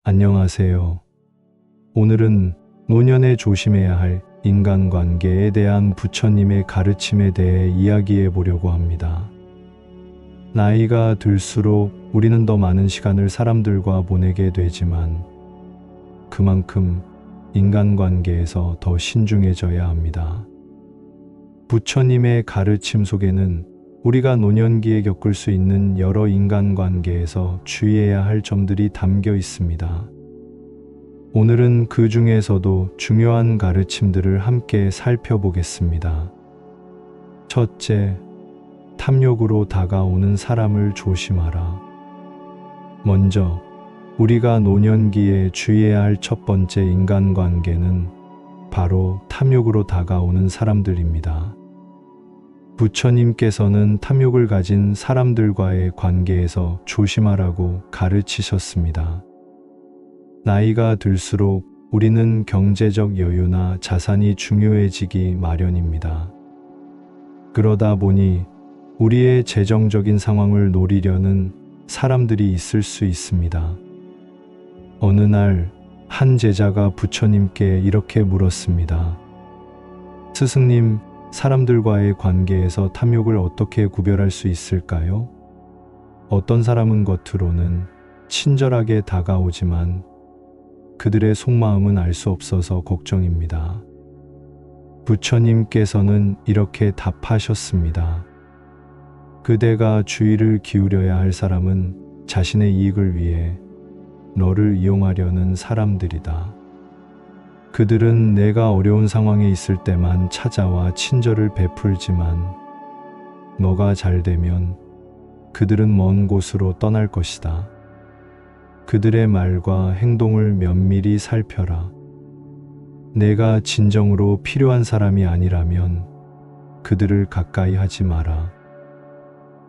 안녕하세요. 오늘은 노년에 조심해야 할 인간관계에 대한 부처님의 가르침에 대해 이야기해 보려고 합니다. 나이가 들수록 우리는 더 많은 시간을 사람들과 보내게 되지만 그만큼 인간관계에서 더 신중해져야 합니다. 부처님의 가르침 속에는 우리가 노년기에 겪을 수 있는 여러 인간관계에서 주의해야 할 점들이 담겨 있습니다. 오늘은 그 중에서도 중요한 가르침들을 함께 살펴보겠습니다. 첫째, 탐욕으로 다가오는 사람을 조심하라. 먼저, 우리가 노년기에 주의해야 할 첫 번째 인간관계는 바로 탐욕으로 다가오는 사람들입니다. 부처님께서는 탐욕을 가진 사람들과의 관계에서 조심하라고 가르치셨습니다. 나이가 들수록 우리는 경제적 여유나 자산이 중요해지기 마련입니다. 그러다 보니 우리의 재정적인 상황을 노리려는 사람들이 있을 수 있습니다. 어느 날 한 제자가 부처님께 이렇게 물었습니다. 스승님, 사람들과의 관계에서 탐욕을 어떻게 구별할 수 있을까요? 어떤 사람은 겉으로는 친절하게 다가오지만 그들의 속마음은 알 수 없어서 걱정입니다. 부처님께서는 이렇게 답하셨습니다. 그대가 주의를 기울여야 할 사람은 자신의 이익을 위해 너를 이용하려는 사람들이다. 그들은 내가 어려운 상황에 있을 때만 찾아와 친절을 베풀지만 너가 잘 되면 그들은 먼 곳으로 떠날 것이다. 그들의 말과 행동을 면밀히 살펴라. 내가 진정으로 필요한 사람이 아니라면 그들을 가까이 하지 마라.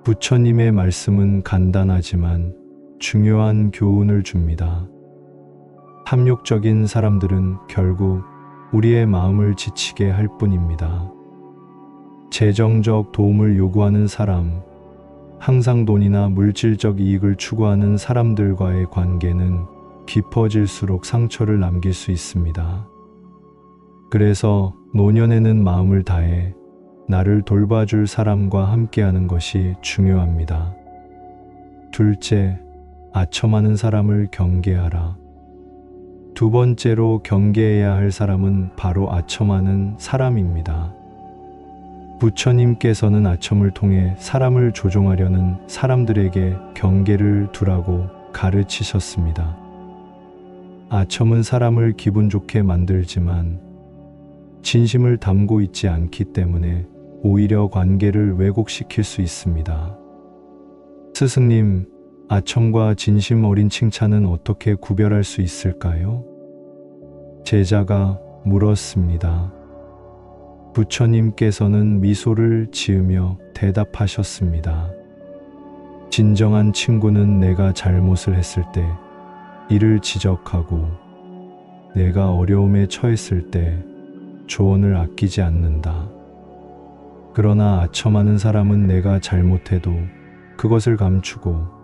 부처님의 말씀은 간단하지만 중요한 교훈을 줍니다. 탐욕적인 사람들은 결국 우리의 마음을 지치게 할 뿐입니다. 재정적 도움을 요구하는 사람, 항상 돈이나 물질적 이익을 추구하는 사람들과의 관계는 깊어질수록 상처를 남길 수 있습니다. 그래서 노년에는 마음을 다해 나를 돌봐줄 사람과 함께하는 것이 중요합니다. 둘째, 아첨하는 사람을 경계하라. 두 번째로 경계해야 할 사람은 바로 아첨하는 사람입니다. 부처님께서는 아첨을 통해 사람을 조종하려는 사람들에게 경계를 두라고 가르치셨습니다. 아첨은 사람을 기분 좋게 만들지만 진심을 담고 있지 않기 때문에 오히려 관계를 왜곡시킬 수 있습니다. 스승님, 아첨과 진심 어린 칭찬은 어떻게 구별할 수 있을까요? 제자가 물었습니다. 부처님께서는 미소를 지으며 대답하셨습니다. 진정한 친구는 내가 잘못을 했을 때 이를 지적하고 내가 어려움에 처했을 때 조언을 아끼지 않는다. 그러나 아첨하는 사람은 내가 잘못해도 그것을 감추고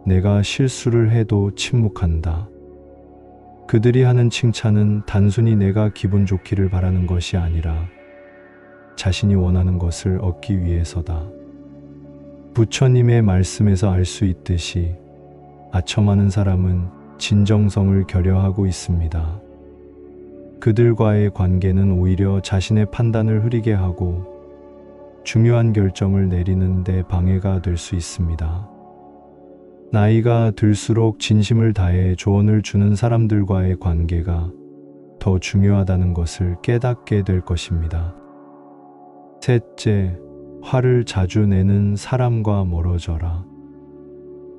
내가 실수를 해도 침묵한다. 그들이 하는 칭찬은 단순히 내가 기분 좋기를 바라는 것이 아니라 자신이 원하는 것을 얻기 위해서다. 부처님의 말씀에서 알 수 있듯이 아첨하는 사람은 진정성을 결여하고 있습니다. 그들과의 관계는 오히려 자신의 판단을 흐리게 하고 중요한 결정을 내리는 데 방해가 될 수 있습니다. 나이가 들수록 진심을 다해 조언을 주는 사람들과의 관계가 더 중요하다는 것을 깨닫게 될 것입니다. 셋째, 화를 자주 내는 사람과 멀어져라.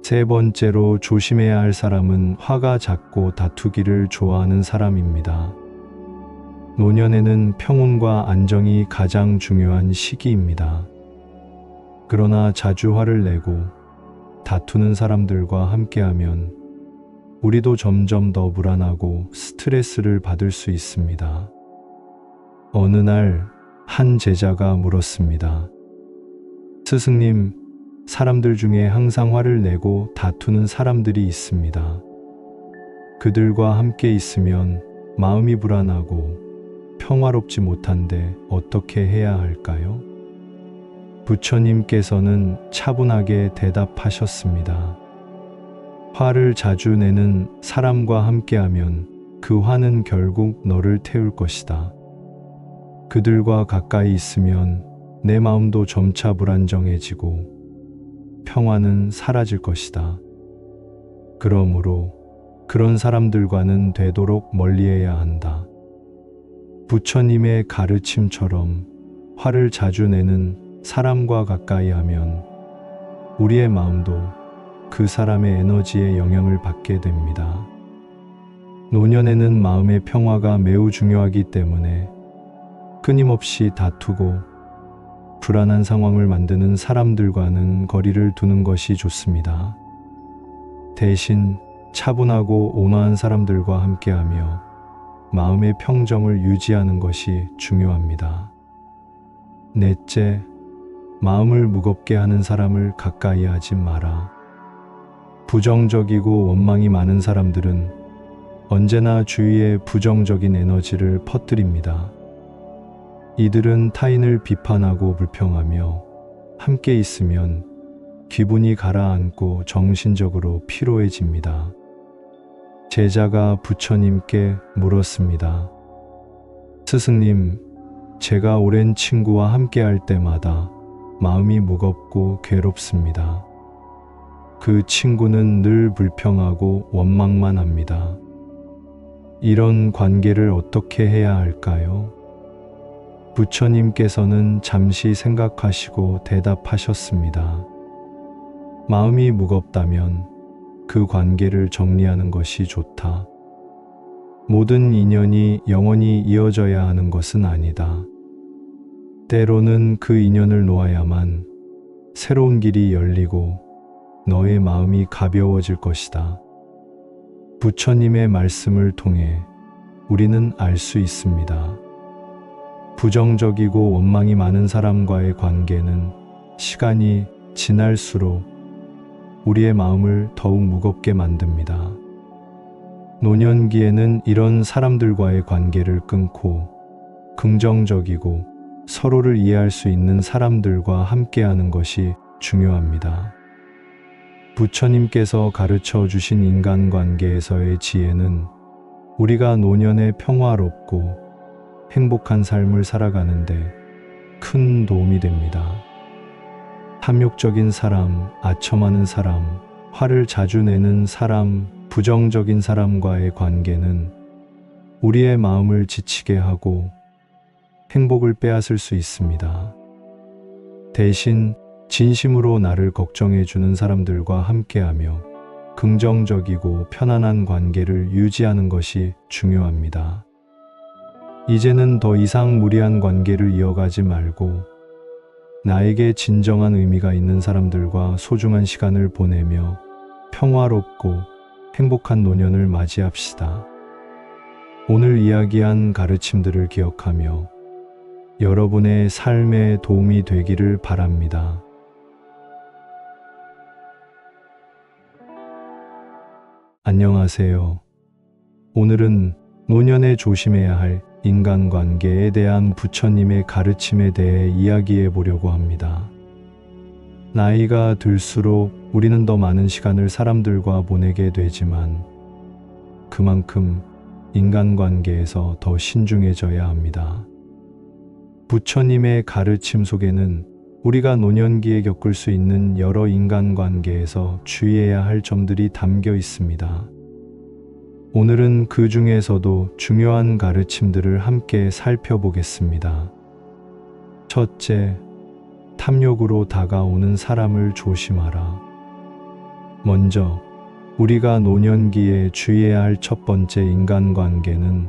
세 번째로 조심해야 할 사람은 화가 잦고 다투기를 좋아하는 사람입니다. 노년에는 평온과 안정이 가장 중요한 시기입니다. 그러나 자주 화를 내고 다투는 사람들과 함께하면 우리도 점점 더 불안하고 스트레스를 받을 수 있습니다. 어느 날 한 제자가 물었습니다. 스승님, 사람들 중에 항상 화를 내고 다투는 사람들이 있습니다. 그들과 함께 있으면 마음이 불안하고 평화롭지 못한데 어떻게 해야 할까요? 부처님께서는 차분하게 대답하셨습니다. 화를 자주 내는 사람과 함께하면 그 화는 결국 너를 태울 것이다. 그들과 가까이 있으면 내 마음도 점차 불안정해지고 평화는 사라질 것이다. 그러므로 그런 사람들과는 되도록 멀리해야 한다. 부처님의 가르침처럼 화를 자주 내는 사람과 가까이 하면 우리의 마음도 그 사람의 에너지에 영향을 받게 됩니다. 노년에는 마음의 평화가 매우 중요하기 때문에 끊임없이 다투고 불안한 상황을 만드는 사람들과는 거리를 두는 것이 좋습니다. 대신 차분하고 온화한 사람들과 함께하며 마음의 평정을 유지하는 것이 중요합니다. 넷째, 마음을 무겁게 하는 사람을 가까이 하지 마라. 부정적이고 원망이 많은 사람들은 언제나 주위에 부정적인 에너지를 퍼뜨립니다. 이들은 타인을 비판하고 불평하며 함께 있으면 기분이 가라앉고 정신적으로 피로해집니다. 제자가 부처님께 물었습니다. 스승님, 제가 오랜 친구와 함께 할 때마다 마음이 무겁고 괴롭습니다. 그 친구는 늘 불평하고 원망만 합니다. 이런 관계를 어떻게 해야 할까요? 부처님께서는 잠시 생각하시고 대답하셨습니다. 마음이 무겁다면 그 관계를 정리하는 것이 좋다. 모든 인연이 영원히 이어져야 하는 것은 아니다. 때로는 그 인연을 놓아야만 새로운 길이 열리고 너의 마음이 가벼워질 것이다. 부처님의 말씀을 통해 우리는 알 수 있습니다. 부정적이고 원망이 많은 사람과의 관계는 시간이 지날수록 우리의 마음을 더욱 무겁게 만듭니다. 노년기에는 이런 사람들과의 관계를 끊고 긍정적이고 서로를 이해할 수 있는 사람들과 함께하는 것이 중요합니다. 부처님께서 가르쳐 주신 인간관계에서의 지혜는 우리가 노년에 평화롭고 행복한 삶을 살아가는데 큰 도움이 됩니다. 탐욕적인 사람, 아첨하는 사람, 화를 자주 내는 사람, 부정적인 사람과의 관계는 우리의 마음을 지치게 하고 행복을 빼앗을 수 있습니다. 대신 진심으로 나를 걱정해 주는 사람들과 함께하며 긍정적이고 편안한 관계를 유지하는 것이 중요합니다. 이제는 더 이상 무리한 관계를 이어가지 말고 나에게 진정한 의미가 있는 사람들과 소중한 시간을 보내며 평화롭고 행복한 노년을 맞이합시다. 오늘 이야기한 가르침들을 기억하며 여러분의 삶에 도움이 되기를 바랍니다. 안녕하세요. 오늘은 노년에 조심해야 할 인간관계에 대한 부처님의 가르침에 대해 이야기해 보려고 합니다. 나이가 들수록 우리는 더 많은 시간을 사람들과 보내게 되지만 그만큼 인간관계에서 더 신중해져야 합니다. 부처님의 가르침 속에는 우리가 노년기에 겪을 수 있는 여러 인간관계에서 주의해야 할 점들이 담겨 있습니다. 오늘은 그 중에서도 중요한 가르침들을 함께 살펴보겠습니다. 첫째, 탐욕으로 다가오는 사람을 조심하라. 먼저, 우리가 노년기에 주의해야 할 첫 번째 인간관계는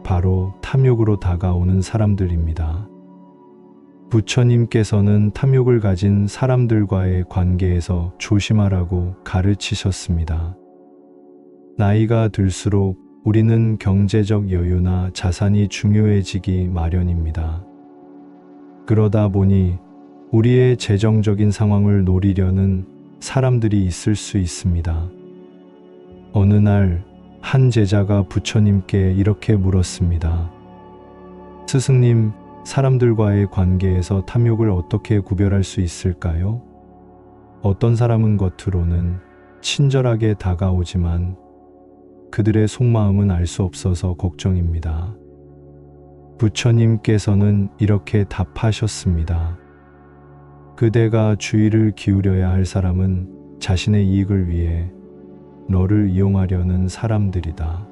바로 탐욕으로 다가오는 사람들입니다. 부처님께서는 탐욕을 가진 사람들과의 관계에서 조심하라고 가르치셨습니다. 나이가 들수록 우리는 경제적 여유나 자산이 중요해지기 마련입니다. 그러다 보니 우리의 재정적인 상황을 노리려는 사람들이 있을 수 있습니다. 어느 날 한 제자가 부처님께 이렇게 물었습니다. 스승님, 사람들과의 관계에서 탐욕을 어떻게 구별할 수 있을까요? 어떤 사람은 겉으로는 친절하게 다가오지만 그들의 속마음은 알 수 없어서 걱정입니다. 부처님께서는 이렇게 답하셨습니다. 그대가 주의를 기울여야 할 사람은 자신의 이익을 위해 너를 이용하려는 사람들이다.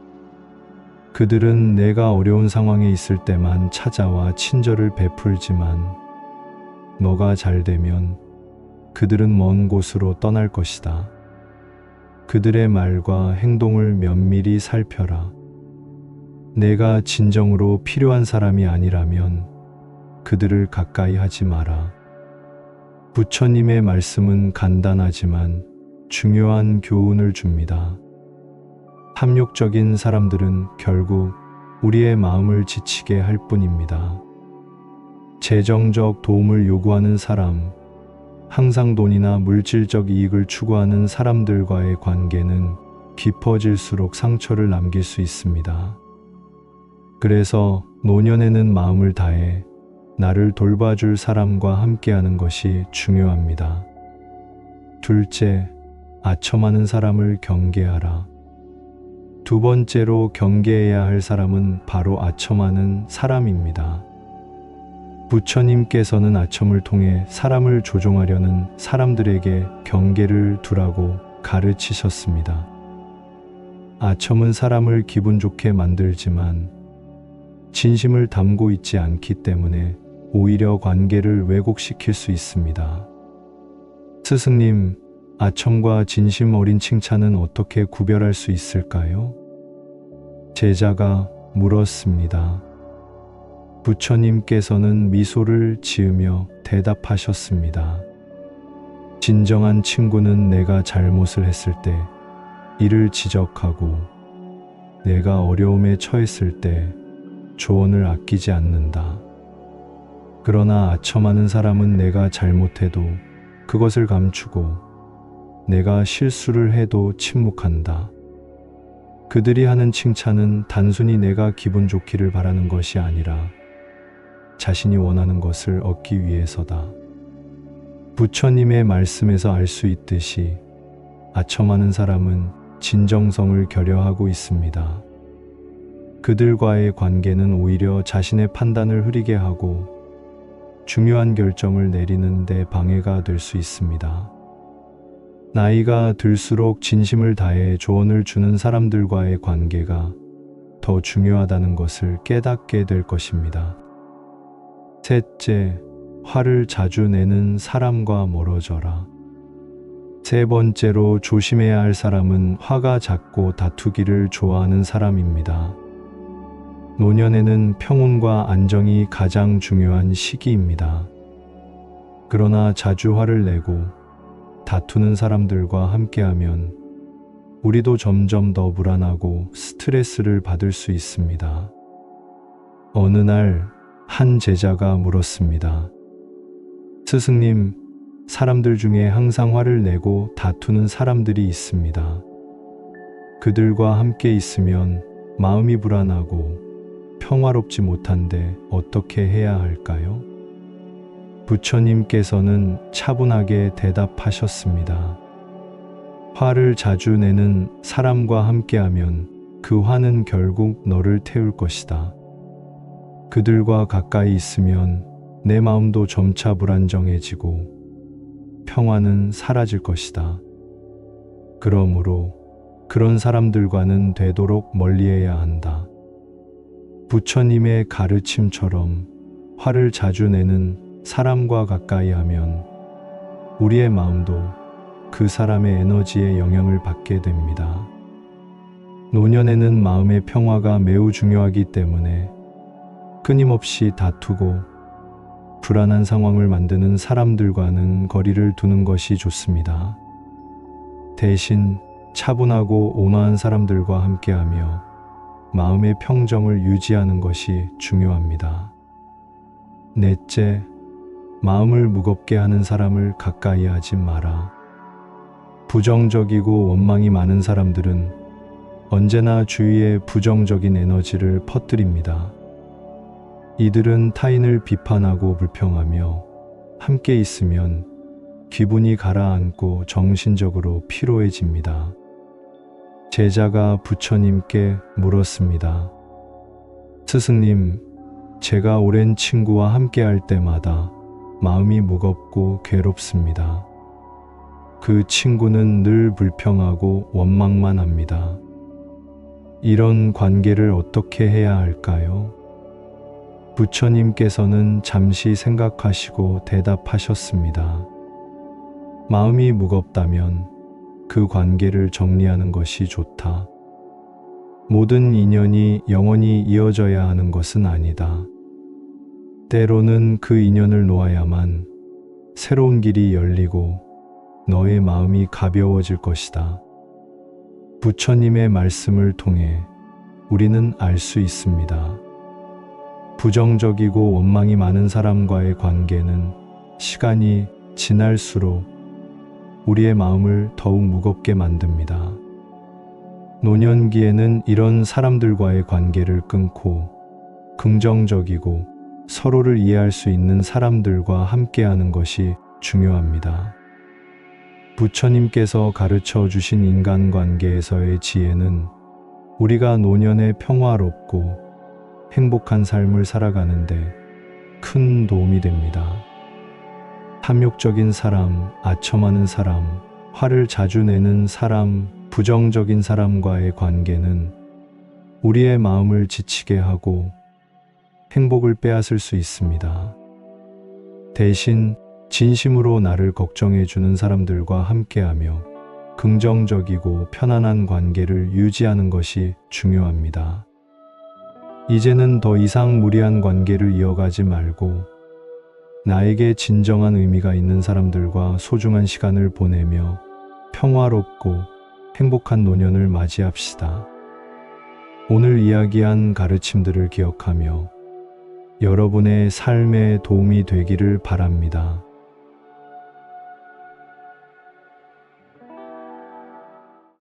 그들은 내가 어려운 상황에 있을 때만 찾아와 친절을 베풀지만 너가 잘 되면 그들은 먼 곳으로 떠날 것이다. 그들의 말과 행동을 면밀히 살펴라. 내가 진정으로 필요한 사람이 아니라면 그들을 가까이 하지 마라. 부처님의 말씀은 간단하지만 중요한 교훈을 줍니다. 탐욕적인 사람들은 결국 우리의 마음을 지치게 할 뿐입니다. 재정적 도움을 요구하는 사람, 항상 돈이나 물질적 이익을 추구하는 사람들과의 관계는 깊어질수록 상처를 남길 수 있습니다. 그래서 노년에는 마음을 다해 나를 돌봐줄 사람과 함께하는 것이 중요합니다. 둘째, 아첨하는 사람을 경계하라. 두 번째로 경계해야 할 사람은 바로 아첨하는 사람입니다. 부처님께서는 아첨을 통해 사람을 조종하려는 사람들에게 경계를 두라고 가르치셨습니다. 아첨은 사람을 기분 좋게 만들지만 진심을 담고 있지 않기 때문에 오히려 관계를 왜곡시킬 수 있습니다. 스승님, 아첨과 진심 어린 칭찬은 어떻게 구별할 수 있을까요? 제자가 물었습니다. 부처님께서는 미소를 지으며 대답하셨습니다. 진정한 친구는 내가 잘못을 했을 때 이를 지적하고 내가 어려움에 처했을 때 조언을 아끼지 않는다. 그러나 아첨하는 사람은 내가 잘못해도 그것을 감추고 내가 실수를 해도 침묵한다. 그들이 하는 칭찬은 단순히 내가 기분 좋기를 바라는 것이 아니라 자신이 원하는 것을 얻기 위해서다. 부처님의 말씀에서 알 수 있듯이 아첨하는 사람은 진정성을 결여하고 있습니다. 그들과의 관계는 오히려 자신의 판단을 흐리게 하고 중요한 결정을 내리는 데 방해가 될 수 있습니다. 나이가 들수록 진심을 다해 조언을 주는 사람들과의 관계가 더 중요하다는 것을 깨닫게 될 것입니다. 셋째, 화를 자주 내는 사람과 멀어져라. 세 번째로 조심해야 할 사람은 화가 잦고 다투기를 좋아하는 사람입니다. 노년에는 평온과 안정이 가장 중요한 시기입니다. 그러나 자주 화를 내고 다투는 사람들과 함께하면 우리도 점점 더 불안하고 스트레스를 받을 수 있습니다. 어느 날 한 제자가 물었습니다. 스승님, 사람들 중에 항상 화를 내고 다투는 사람들이 있습니다. 그들과 함께 있으면 마음이 불안하고 평화롭지 못한데 어떻게 해야 할까요? 부처님께서는 차분하게 대답하셨습니다. 화를 자주 내는 사람과 함께하면 그 화는 결국 너를 태울 것이다. 그들과 가까이 있으면 내 마음도 점차 불안정해지고 평화는 사라질 것이다. 그러므로 그런 사람들과는 되도록 멀리해야 한다. 부처님의 가르침처럼 화를 자주 내는 사람과 가까이 하면 우리의 마음도 그 사람의 에너지에 영향을 받게 됩니다. 노년에는 마음의 평화가 매우 중요하기 때문에 끊임없이 다투고 불안한 상황을 만드는 사람들과는 거리를 두는 것이 좋습니다. 대신 차분하고 온화한 사람들과 함께하며 마음의 평정을 유지하는 것이 중요합니다. 넷째, 마음을 무겁게 하는 사람을 가까이 하지 마라. 부정적이고 원망이 많은 사람들은 언제나 주위에 부정적인 에너지를 퍼뜨립니다. 이들은 타인을 비판하고 불평하며 함께 있으면 기분이 가라앉고 정신적으로 피로해집니다. 제자가 부처님께 물었습니다. 스승님, 제가 오랜 친구와 함께 할 때마다 마음이 무겁고 괴롭습니다. 그 친구는 늘 불평하고 원망만 합니다. 이런 관계를 어떻게 해야 할까요? 부처님께서는 잠시 생각하시고 대답하셨습니다. 마음이 무겁다면 그 관계를 정리하는 것이 좋다. 모든 인연이 영원히 이어져야 하는 것은 아니다. 때로는 그 인연을 놓아야만 새로운 길이 열리고 너의 마음이 가벼워질 것이다. 부처님의 말씀을 통해 우리는 알 수 있습니다. 부정적이고 원망이 많은 사람과의 관계는 시간이 지날수록 우리의 마음을 더욱 무겁게 만듭니다. 노년기에는 이런 사람들과의 관계를 끊고 긍정적이고 서로를 이해할 수 있는 사람들과 함께하는 것이 중요합니다. 부처님께서 가르쳐 주신 인간관계에서의 지혜는 우리가 노년에 평화롭고 행복한 삶을 살아가는데 큰 도움이 됩니다. 탐욕적인 사람, 아첨하는 사람, 화를 자주 내는 사람, 부정적인 사람과의 관계는 우리의 마음을 지치게 하고 행복을 빼앗을 수 있습니다. 대신 진심으로 나를 걱정해 주는 사람들과 함께하며 긍정적이고 편안한 관계를 유지하는 것이 중요합니다. 이제는 더 이상 무리한 관계를 이어가지 말고 나에게 진정한 의미가 있는 사람들과 소중한 시간을 보내며 평화롭고 행복한 노년을 맞이합시다. 오늘 이야기한 가르침들을 기억하며 여러분의 삶에 도움이 되기를 바랍니다.